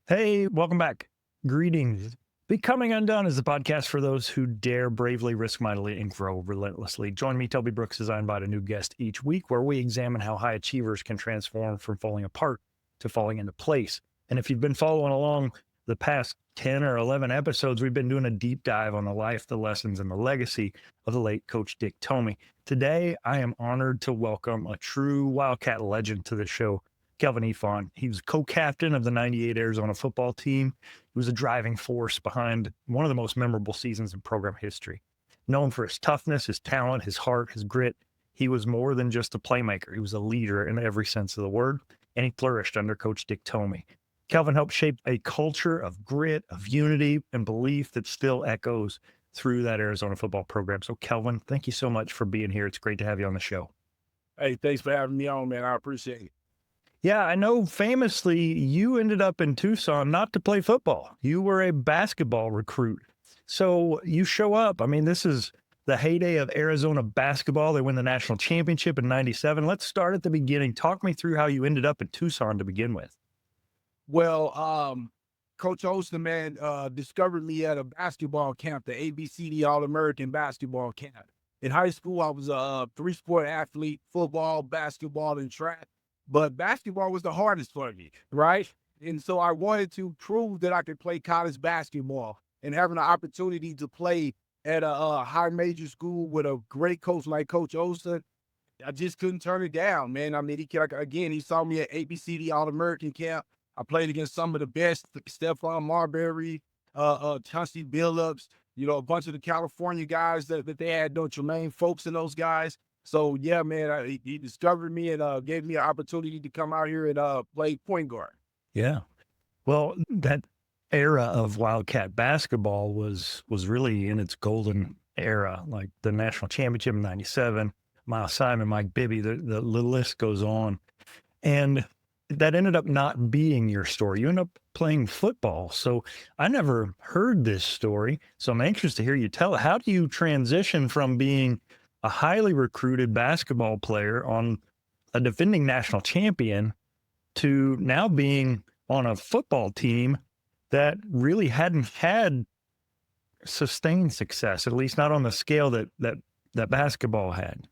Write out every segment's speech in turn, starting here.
Hey, welcome back. Greetings. Becoming Undone is the podcast for those who dare bravely risk mightily and grow relentlessly. Join me, Toby Brooks, as I invite a new guest each week where we examine how high achievers can transform from falling apart to falling into place. And if you've been following along the past 10 or 11 episodes, we've been doing a deep dive on the life, the lessons, and the legacy of the late Coach Dick Tomey. Today, I am honored to welcome a true Wildcat legend to the show, Kelvin Eafon. He was co-captain of the '98 Arizona football team. He was a driving force behind one of the most memorable seasons in program history. Known for his toughness, his talent, his heart, his grit, he was more than just a playmaker. He was a leader in every sense of the word, and he flourished under Coach Dick Tomey. Kelvin helped shape a culture of grit, of unity, and belief that still echoes through that Arizona football program. So, Kelvin, thank you so much for being here. It's great to have you on the show. Hey, thanks for having me on, man. I appreciate it. Yeah, I know famously you ended up in Tucson not to play football. You were a basketball recruit. So you show up. I mean, this is the heyday of Arizona basketball. They win the national championship in '97. Let's start at the beginning. Talk me through how you ended up in Tucson to begin with. Well, Coach Olson, man, discovered me at a basketball camp, the ABCD All-American basketball camp. In high school, I was a three-sport athlete: football, basketball, and track. But basketball was the hardest for me, right? And so I wanted to prove that I could play college basketball, and having the opportunity to play at a high major school with a great coach like Coach Olson, I just couldn't turn it down, man. I mean, he saw me at ABCD All-American camp. I played against some of the best, like Stephon Marbury, Chauncey Billups, a bunch of the California guys that they had, Tremaine folks and those guys. So yeah, man, he discovered me and gave me an opportunity to come out here and play point guard. Yeah. Well, that era of Wildcat basketball was really in its golden era, like the national championship in '97, Miles Simon, Mike Bibby, the list goes on. And that ended up not being your story. You end up playing football. So I never heard this story. So I'm anxious to hear you tell it. How do you transition from being a highly recruited basketball player on a defending national champion to now being on a football team that really hadn't had sustained success, at least not on the scale that basketball had?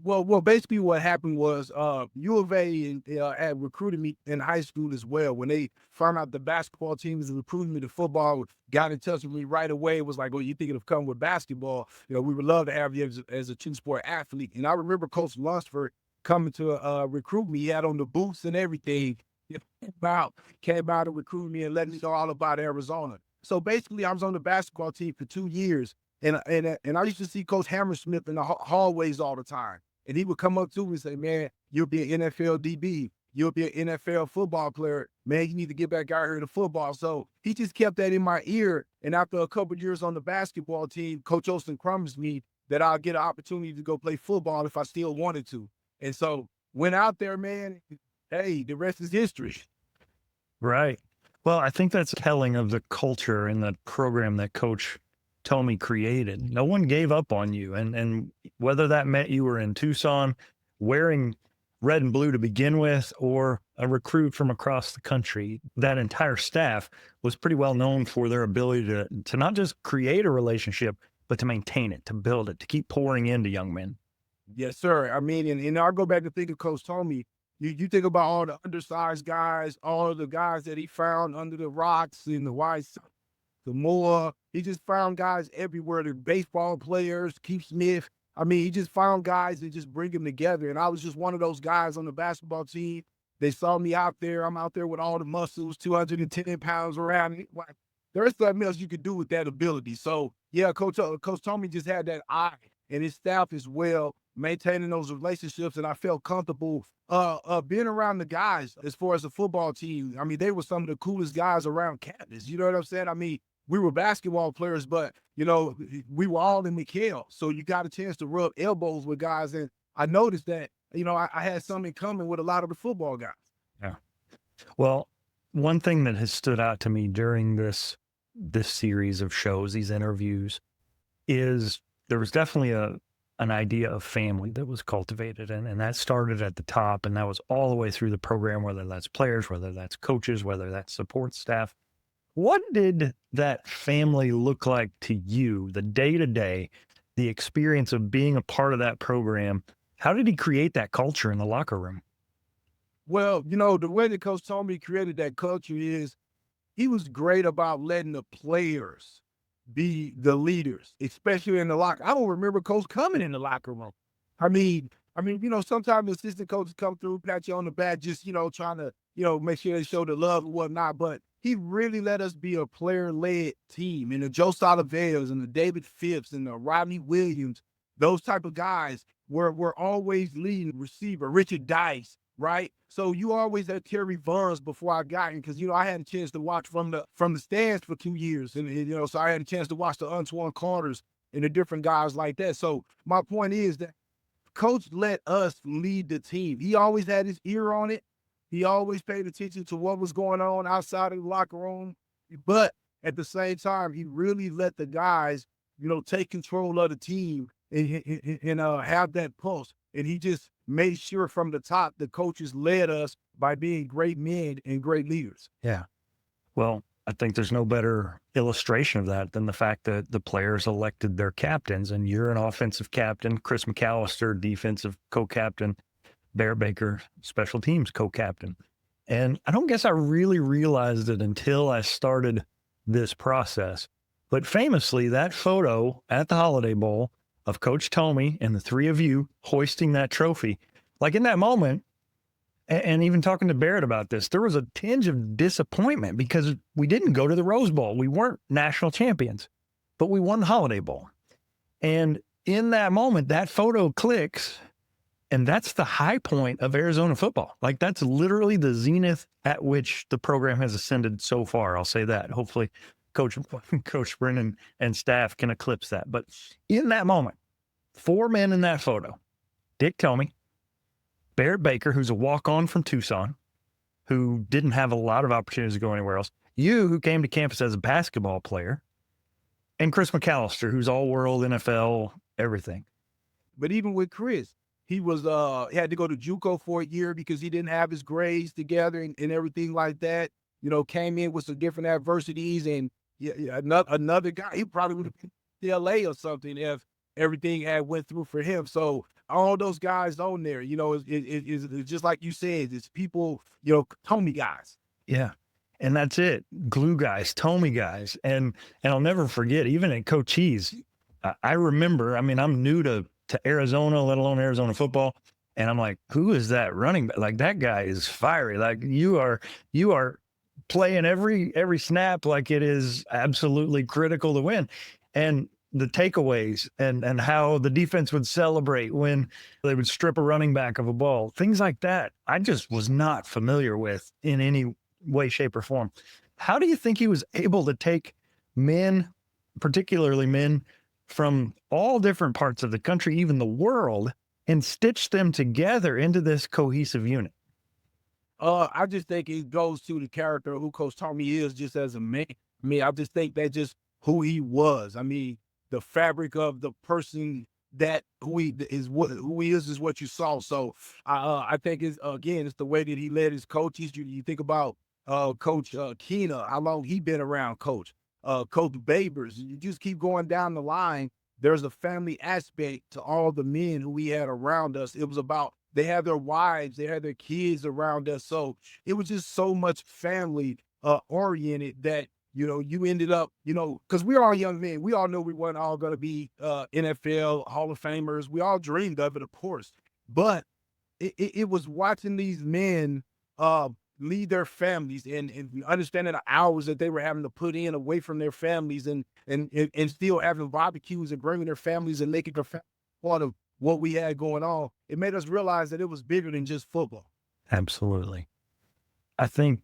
Well, basically what happened was, U of A had recruited me in high school as well. When they found out the basketball team was recruiting me to football, got in touch with me right away. It was like, "Oh, you thinking of coming with basketball? We would love to have you as a two-sport athlete." And I remember Coach Lunsford coming to recruit me. He had on the boots and everything. You know, came out and recruited me and let me know all about Arizona. So basically, I was on the basketball team for 2 years. And I used to see Coach Hammersmith in the hallways all the time. And he would come up to me and say, "Man, you'll be an NFL DB. You'll be an NFL football player. Man, you need to get back out here to football." So he just kept that in my ear. And after a couple of years on the basketball team, Coach Olson promised me that I'll get an opportunity to go play football if I still wanted to. And so went out there, man. Hey, the rest is history. Right. Well, I think that's telling of the culture and the program that Coach Tomey created. No one gave up on you. And whether that meant you were in Tucson wearing red and blue to begin with, or a recruit from across the country, that entire staff was pretty well known for their ability to not just create a relationship, but to maintain it, to build it, to keep pouring into young men. Yes, sir. I mean, and I go back to think of Coach Tomey. You think about all the undersized guys, all of the guys that he found under the rocks in the whites, the Moore. He just found guys everywhere. The baseball players, Keith Smith. I mean, he just found guys and just bring them together. And I was just one of those guys on the basketball team. They saw me out there. I'm out there with all the muscles, 210 pounds around me. Like, there's something else you could do with that ability. So yeah, Coach Tomey just had that eye, and his staff as well, maintaining those relationships. And I felt comfortable being around the guys as far as the football team. I mean, they were some of the coolest guys around campus. You know what I'm saying? I mean, we were basketball players, but we were all in McHale. So you got a chance to rub elbows with guys. And I noticed that, I had something in common with a lot of the football guys. Yeah. Well, one thing that has stood out to me during this series of shows, these interviews, is there was definitely a an idea of family that was cultivated. And that started at the top, and that was all the way through the program, whether that's players, whether that's coaches, whether that's support staff. What did that family look like to you, the day-to-day, the experience of being a part of that program? How did he create that culture in the locker room? Well, the way that Coach Tomey created that culture is he was great about letting the players be the leaders, especially in the locker. I don't remember Coach coming in the locker room. Sometimes assistant coaches come through, pat you on the back, just, trying to, make sure they show the love and whatnot. But he really let us be a player-led team. And the Joe Salaveras and the David Phipps and the Rodney Williams, those type of guys were always leading receiver, Richard Dice, right? So you always had Terry Vaughns before I got in, because I had a chance to watch from the stands for 2 years, and so I had a chance to watch the Antoine Carters and the different guys like that. So my point is that Coach let us lead the team. He always had his ear on it. He always paid attention to what was going on outside of the locker room, but at the same time, he really let the guys, take control of the team and have that pulse. And he just made sure from the top the coaches led us by being great men and great leaders. Yeah. Well, I think there's no better illustration of that than the fact that the players elected their captains, and you're an offensive captain, Chris McAllister, defensive co-captain, Bear Baker, special teams co-captain. And I don't guess I really realized it until I started this process. But famously, that photo at the Holiday Bowl of Coach Tomey and the three of you hoisting that trophy, like in that moment, and even talking to Barrett about this, there was a tinge of disappointment because we didn't go to the Rose Bowl. We weren't national champions, but we won the Holiday Bowl. And in that moment, that photo clicks, and that's the high point of Arizona football. Like, that's literally the zenith at which the program has ascended so far. I'll say that. Hopefully Coach Brennan and staff can eclipse that. But in that moment, four men in that photo: Dick Tomey, Barrett Baker, who's a walk-on from Tucson, who didn't have a lot of opportunities to go anywhere else, you, who came to campus as a basketball player, and Chris McAllister, who's all-world, NFL, everything. But even with Chris, he had to go to JUCO for a year because he didn't have his grades together and everything like that. Came in with some different adversities, and another guy, he probably would have been to LA or something if everything had went through for him. So all those guys on there, it's just like you said, it's people, Tomey guys. Yeah. And that's it. Glue guys, Tomey guys. And I'll never forget, even at Cochise, I remember, I'm new to Arizona, let alone Arizona football. And I'm like, who is that running back? Like, that guy is fiery. Like, you are playing every snap like it is absolutely critical to win. And the takeaways and how the defense would celebrate when they would strip a running back of a ball, things like that, I just was not familiar with in any way, shape, or form. How do you think he was able to take men, particularly men from all different parts of the country, even the world, and stitch them together into this cohesive unit? I just think it goes to the character of who Coach Tomey is just as a man. I just think that's just who he was. The fabric of the person that who he is what you saw. So I think it's the way that he led his coaches. You think about Coach Keena, how long he been around, Coach Babers. You just keep going down the line. There's a family aspect to all the men who we had around us. It was about, they had their wives, they had their kids around us. So it was just so much family oriented that, you ended up, because we're all young men. We all know we weren't all going to be NFL Hall of Famers. We all dreamed of it, of course. But it was watching these men lead their families and understanding the hours that they were having to put in away from their families and still having barbecues and bringing their families and making their family part of what we had going on. It made us realize that it was bigger than just football. Absolutely. I think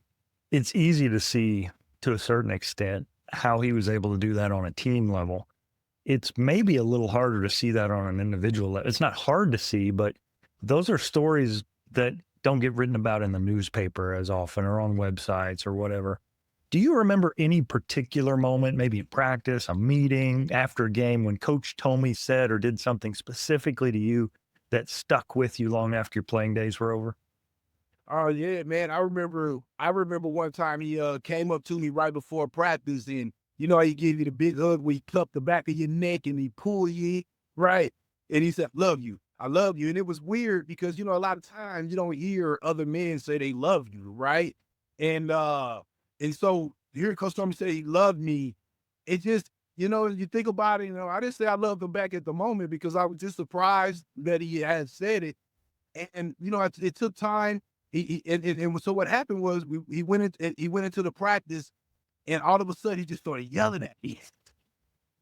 it's easy to see, to a certain extent, how he was able to do that on a team level. It's maybe a little harder to see that on an individual level. It's not hard to see, but those are stories that don't get written about in the newspaper as often or on websites or whatever. Do you remember any particular moment, maybe in practice, a meeting, after a game, when Coach Tomey said or did something specifically to you that stuck with you long after your playing days were over? Oh yeah, man. I remember one time he came up to me right before practice, and he give you the big hug where he cupped the back of your neck and he pull you, right? And he said, "Love you. I love you." And it was weird because a lot of times you don't hear other men say they love you, right? And and so here Coach Tommy say he loved me. It just, you think about it, I didn't say I loved him back at the moment because I was just surprised that he had said it. And it took time. And so what happened was he went into the practice, and all of a sudden he just started yelling at me in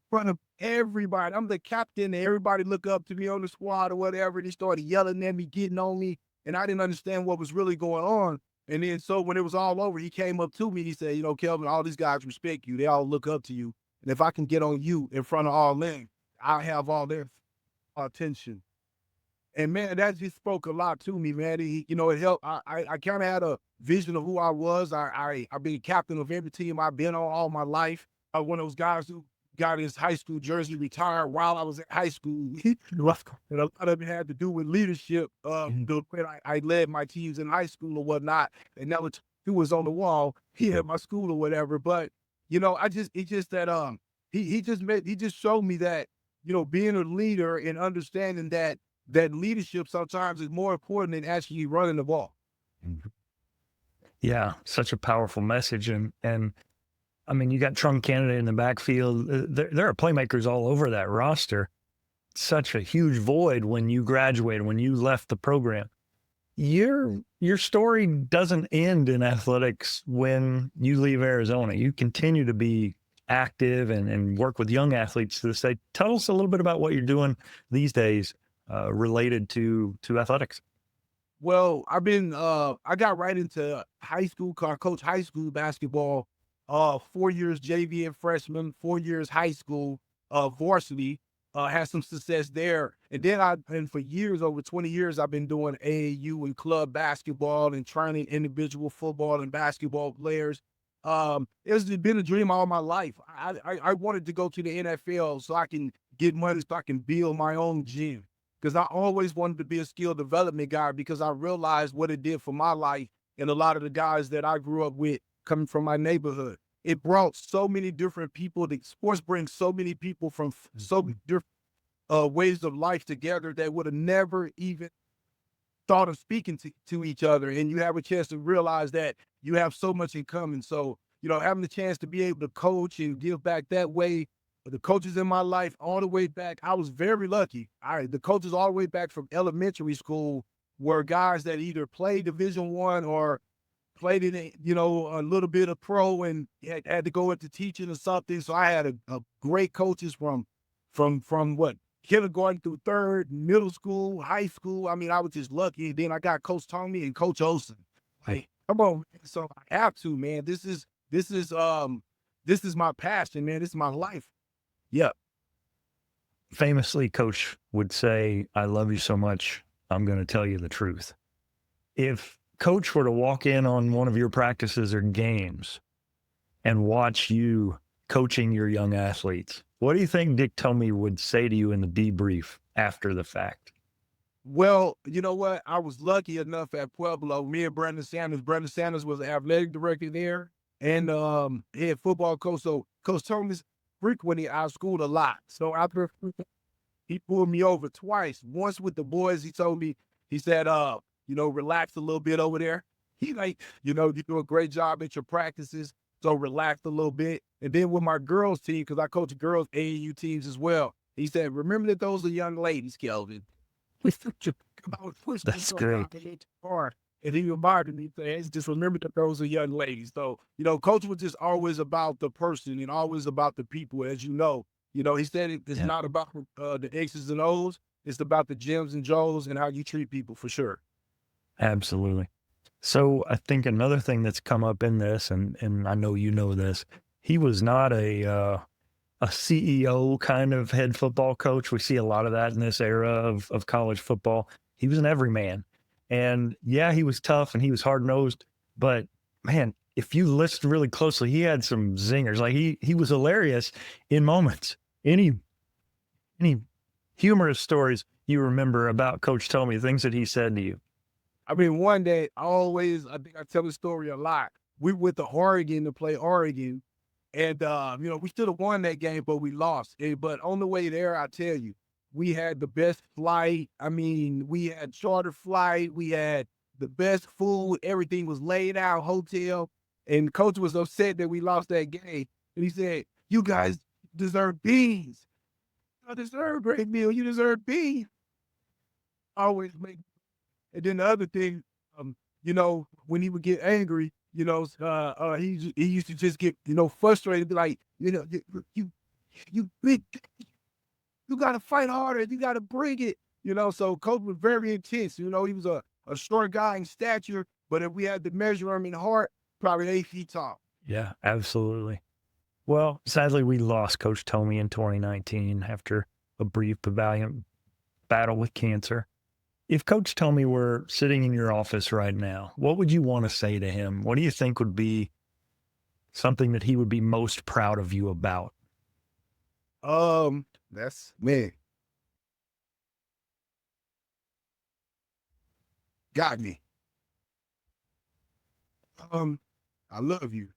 front of everybody. I'm the captain, and everybody look up to me on the squad or whatever. And he started yelling at me, getting on me, and I didn't understand what was really going on. And then so when it was all over, he came up to me. He said, Kelvin, all these guys respect you. They all look up to you. And if I can get on you in front of all them, I have all their attention. And man, that just spoke a lot to me, man. It helped. I kind of had a vision of who I was. I've been captain of every team I've been on all my life. I was one of those guys who got his high school jersey retired while I was in high school. And a lot of it had to do with leadership. The way I led my teams in high school or whatnot. And that was who was on the wall here at my school or whatever. But it's just that he just showed me that being a leader and understanding that leadership sometimes is more important than actually running the ball. Mhm. Yeah, such a powerful message. And I mean, you got Trump candidate in the backfield. There are playmakers all over that roster. Such a huge void when you graduated, when you left the program. Your story doesn't end in athletics when you leave Arizona. You continue to be active and work with young athletes to this day. Tell us a little bit about what you're doing these days related to athletics. Well, I got right into high school, coach high school basketball, 4 years JV and freshman, 4 years high school, varsity, had some success there. And then and for years, over 20 years, I've been doing AAU and club basketball and training individual football and basketball players. It's been a dream all my life. I wanted to go to the NFL so I can get money, so I can build my own gym, because I always wanted to be a skill development guy because I realized what it did for my life and a lot of the guys that I grew up with coming from my neighborhood. It brought so many different people. The sports brings so many people from so many different ways of life together that would have never even thought of speaking to each other. And you have a chance to realize that you have so much in common. So, having the chance to be able to coach and give back that way, the coaches in my life all the way back, I was very lucky. The coaches all the way back from elementary school were guys that either played Division I or played in a little bit of pro and had to go into teaching or something. So I had a great coaches from what, kindergarten through third, middle school, high school. I mean, I was just lucky. And then I got Coach Tomey and Coach Olson. Like, come on, man. So I have to, man. This is my passion, man. This is my life. Yeah. Famously, Coach would say, "I love you so much, I'm going to tell you the truth." If Coach were to walk in on one of your practices or games and watch you coaching your young athletes, what do you think Dick Tomey would say to you in the debrief after the fact? Well, you know what? I was lucky enough at Pueblo. Me and Brandon Sanders was the athletic director there and head football coach. So Coach Tomey frequently our school a lot. So after he pulled me over twice. Once with the boys, he told me, he said, relax a little bit over there. He like, you do a great job at your practices. So relax a little bit. And then with my girls team, because I coach girls AAU teams as well, he said, remember that those are young ladies, Kelvin. We think about pushing That's great. hard. And he reminded me, says, just remember that those are young ladies. So, coach was just always about the person and always about the people, as you know. He said it's Yeah, not about the X's and O's. It's about the Jims and Joes and how you treat people for sure. absolutely. So I think another thing that's come up in this, and I know you know this, he was not a CEO kind of head football coach. We see a lot of that in this era of college football. He was an everyman. And yeah, he was tough and he was hard nosed, but man, if you listen really closely, he had some zingers. Like he was hilarious in moments. Any humorous stories you remember about Coach Tomey, things that he said to you? I mean, one day, I think I tell the story a lot. We went to Oregon to play Oregon, and we should have won that game, but we lost. But on the way there, I tell you, we had the best flight. I mean, we had charter flight. We had the best food. Everything was laid out, hotel. And coach was upset that we lost that game. And he said, "You guys deserve beans. I deserve great meal. You deserve beans." Always make. And then the other thing, when he would get angry, he used to just get, frustrated, be like, you big, you got to fight harder. You got to bring it. So coach was very intense. He was a short guy in stature, but if we had to measure him in heart, probably 8 feet tall. Yeah, absolutely. Well, sadly, we lost Coach Tomey in 2019 after a brief but valiant battle with cancer. If Coach Tomey were sitting in your office right now, what would you want to say to him? What do you think would be something that he would be most proud of you about? That's man. Got me. I love you.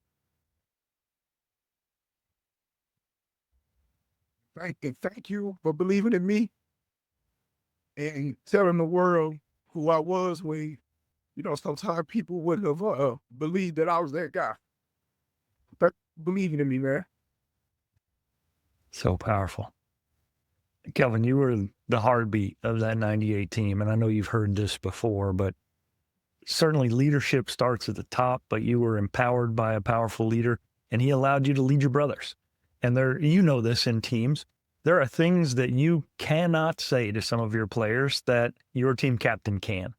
Thank you for believing in me and telling the world who I was when, sometimes people wouldn't have believed that I was that guy. Thank you for believing in me, man. So powerful. Kelvin, you were the heartbeat of that 98 team. And I know you've heard this before, but certainly leadership starts at the top, but you were empowered by a powerful leader and he allowed you to lead your brothers. And this in teams, there are things that you cannot say to some of your players that your team captain can.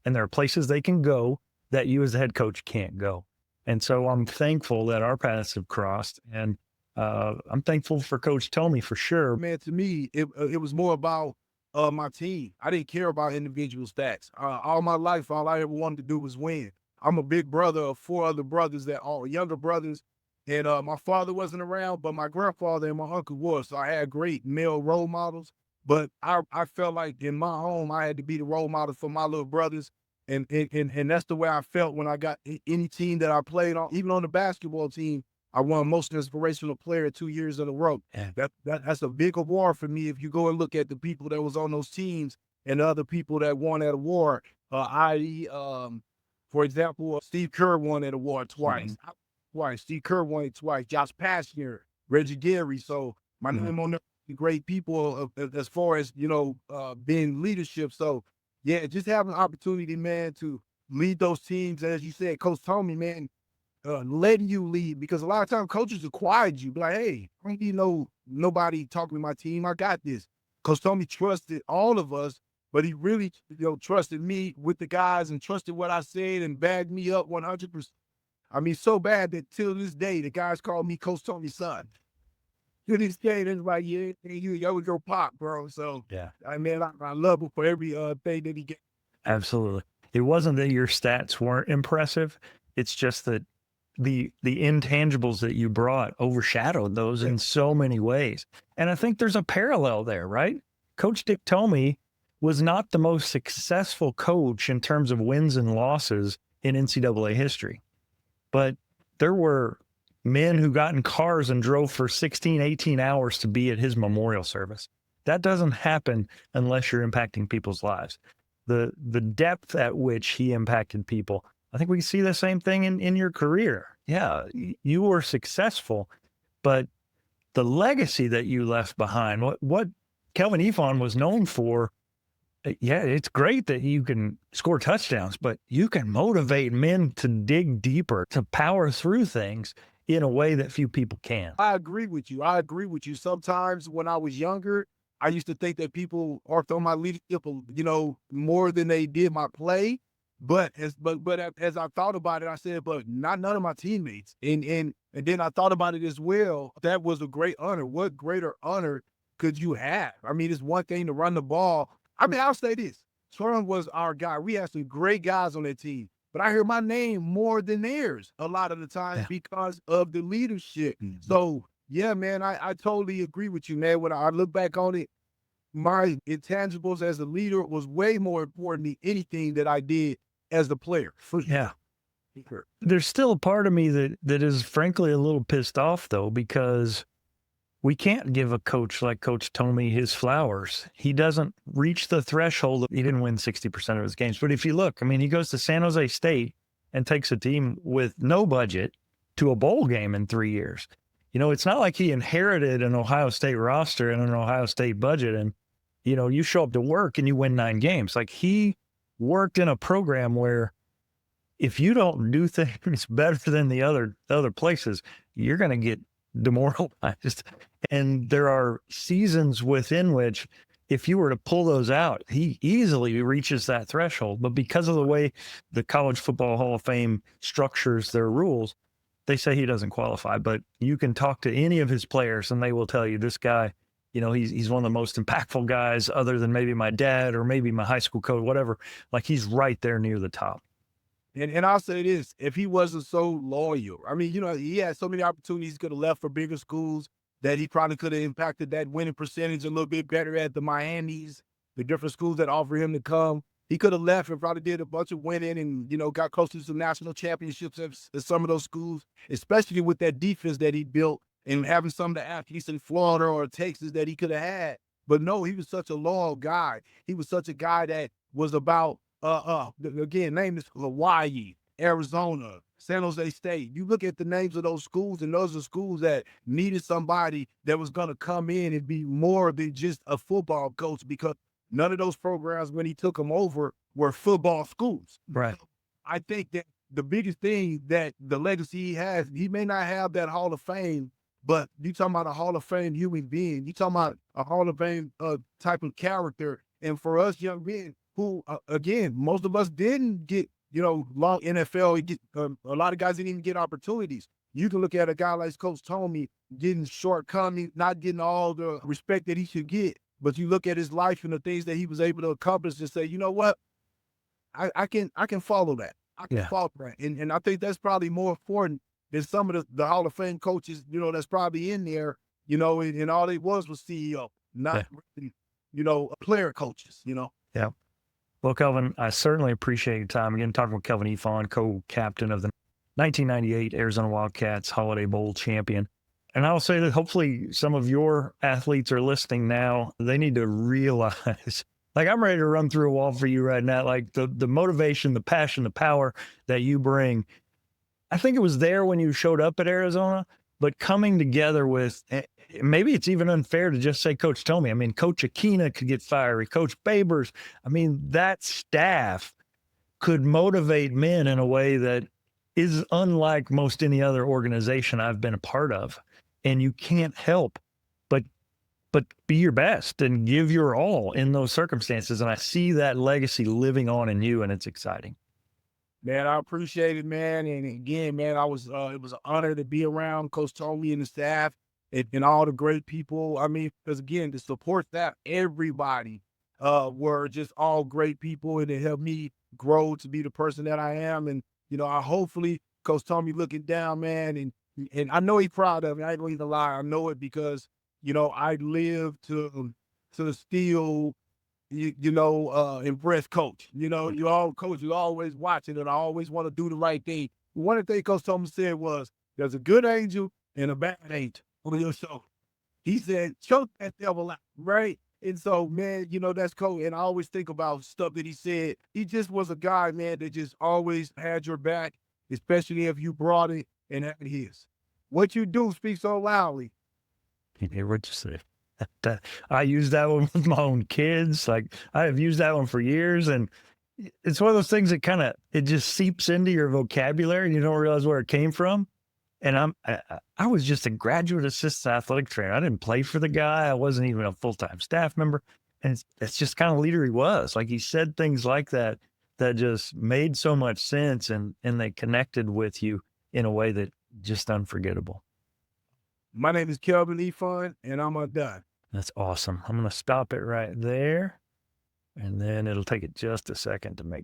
And there are places they can go that you as the head coach can't go. And so I'm thankful that our paths have crossed. And I'm thankful for Coach Tomey for sure. Man, to me, it was more about my team. I didn't care about individual stats. All my life, all I ever wanted to do was win. I'm a big brother of 4 other brothers that are younger brothers. And my father wasn't around, but my grandfather and my uncle was. So I had great male role models. But I felt like in my home, I had to be the role model for my little brothers. And that's the way I felt when I got any team that I played on, even on the basketball team. I won most inspirational player 2 years in a row. Yeah. That's a big award for me. If you go and look at the people that was on those teams and the other people that won that award, i.e., for example, Steve Kerr won that award twice. Twice. Steve Kerr won it twice. Josh Pastner, Reggie Gary. So my name on the great people as far as, being leadership. So yeah, just having an opportunity, man, to lead those teams. As you said, Coach Tomey, man, letting you lead, because a lot of times coaches will quiet you, be like, hey, I don't need nobody talking to my team. I got this. Coach Tomey trusted all of us, but he really, trusted me with the guys and trusted what I said and backed me up 100%. I mean, so bad that till this day, the guys call me Coach Tomey's son. To this day, it's like, yeah, you was your pop, bro. So, Yeah, I mean, I love him for every thing that he gets. absolutely. It wasn't that your stats weren't impressive. It's just that the intangibles that you brought overshadowed those in so many ways. And I think there's a parallel there, right? Coach Dick Tomey was not the most successful coach in terms of wins and losses in NCAA history. But there were men who got in cars and drove for 16, 18 hours to be at his memorial service. That doesn't happen unless you're impacting people's lives. The depth at which he impacted people, I think we can see the same thing in your career. Yeah, you were successful, but the legacy that you left behind, what Kelvin Eafon was known for, yeah, it's great that you can score touchdowns, but you can motivate men to dig deeper, to power through things in a way that few people can. I agree with you. Sometimes when I was younger, I used to think that people harped on my leadership, more than they did my play. But as I thought about it, I said, but not none of my teammates. And then I thought about it as well. That was a great honor. What greater honor could you have? I mean, it's one thing to run the ball. I mean, I'll say this. Sherman was our guy. We had some great guys on that team. but I hear my name more than theirs a lot of the times Yeah. because of the leadership. Mhm. So yeah, man, I totally agree with you, man. When I look back on it, my intangibles as a leader was way more important than anything that I did as a player. For Yeah. sure. There's still a part of me that is frankly a little pissed off though, because we can't give a coach like Coach Tomey his flowers. He doesn't reach the threshold. He didn't win 60% of his games. But if you look, I mean, he goes to San Jose State and takes a team with no budget to a bowl game in 3 years. You know, it's not like he inherited an Ohio State roster and an Ohio State budget and, you know, you show up to work and you win 9 games. Like he worked in a program where if you don't do things better than the other places, you're going to get demoralized. And there are seasons within which, if you were to pull those out, he easily reaches that threshold. But because of the way the College Football Hall of Fame structures their rules, they say he doesn't qualify. But you can talk to any of his players, and they will tell you this guy, you know, he's one of the most impactful guys, other than maybe my dad or maybe my high school coach, whatever. Like he's right there near the top. And I'll say this, if he wasn't so loyal, I mean, you know, he had so many opportunities, he could have left for bigger schools that he probably could have impacted that winning percentage a little bit better at the Miamis, the different schools that offer him to come. He could have left and probably did a bunch of winning and, you know, got close to some national championships at some of those schools, especially with that defense that he built and having some of the athletes in Florida or Texas that he could have had. But no, he was such a loyal guy. He was such a guy that was about again, name is Hawaii, Arizona, San Jose State. You look at the names of those schools, and those are schools that needed somebody that was going to come in and be more than just a football coach, because none of those programs, when he took them over, were football schools. Right. I think that the biggest thing that the legacy he has, he may not have that Hall of Fame, but you talking about a Hall of Fame human being. You talking about a Hall of Fame type of character. And for us young men, who, again, most of us didn't get, you know, long NFL. A lot of guys didn't even get opportunities. You can look at a guy like Coach Tomey getting shortcomings, not getting all the respect that he should get. But you look at his life and the things that he was able to accomplish and say, you know what, I can follow that. I can follow that. And I think that's probably more important than some of the Hall of Fame coaches, you know, that's probably in there, you know, and all they was CEO, not really, you know, player coaches, you know. Yeah. Well, Kelvin, I certainly appreciate your time. Again, talking with Kelvin Eafon, co-captain of the 1998 Arizona Wildcats Holiday Bowl champion. And I'll say that hopefully some of your athletes are listening now. They need to realize, like I'm ready to run through a wall for you right now. Like the motivation, the passion, the power that you bring. I think it was there when you showed up at Arizona, but coming together with, maybe it's even unfair to just say Coach Tomey. I mean, Coach Aquina could get fiery, Coach Babers. I mean, that staff could motivate men in a way that is unlike most any other organization I've been a part of. And you can't help but be your best and give your all in those circumstances. And I see that legacy living on in you, and it's exciting. Man, I appreciate it, man. And again, man, it was an honor to be around Coach Tomey and the staff and all the great people. I mean, because again, the support staff, everybody were just all great people, and it helped me grow to be the person that I am. And, you know, I hopefully Coach Tomey looking down, man, and I know he's proud of me. I ain't gonna even lie. I know it because, you know, I live to still impress coach. You know, coach, you always watching, and I always want to do the right thing. One of the things Coach Tomey said was, there's a good angel and a bad angel on your shoulder. He said, choke that devil out, right? And so, man, you know, that's cool. And I always think about stuff that he said. He just was a guy, man, that just always had your back, especially if you brought it and had his. What you do speaks so loudly. You hear what you say? I use that one with my own kids. Like I have used that one for years, and it's one of those things that it just seeps into your vocabulary and you don't realize where it came from. And I was just a graduate assistant athletic trainer. I didn't play for the guy. I wasn't even a full-time staff member. And it's just kind of leader he was. Like he said things like that just made so much sense, and they connected with you in a way that just unforgettable. My name is Kelvin Eafon, and I'm done. That's awesome. I'm going to stop it right there, and then it'll take it just a second to make